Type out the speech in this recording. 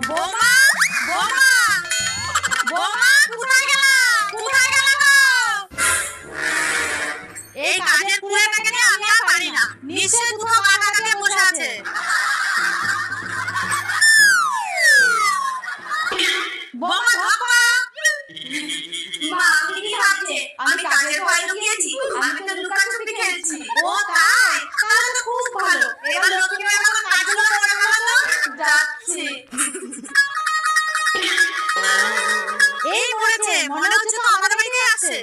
বোমা বোমা বোমা কোথায় গেল কোথায় গেল গো? এই কাজের পুলেটাকে নিয়ে আমি আর পারি না, নিশ্চয়ই কোথাও গা ঢাকা দিয়ে বসে আছে। বোমা ধক্কা। মা আপনি কি ভাবছে আমি কাজের ভয় লুকিয়েছি? আমি তো লুকাছুপি খেলছি। ও তাই? তাহলে তো খুব ভালো। এবার লক্ষ্মী আমার কাজগুলো করে ফেলো তো। যাচ্ছি। এই মরেছে, মনে হচ্ছে তো আমাদের বাড়িতেই আছে।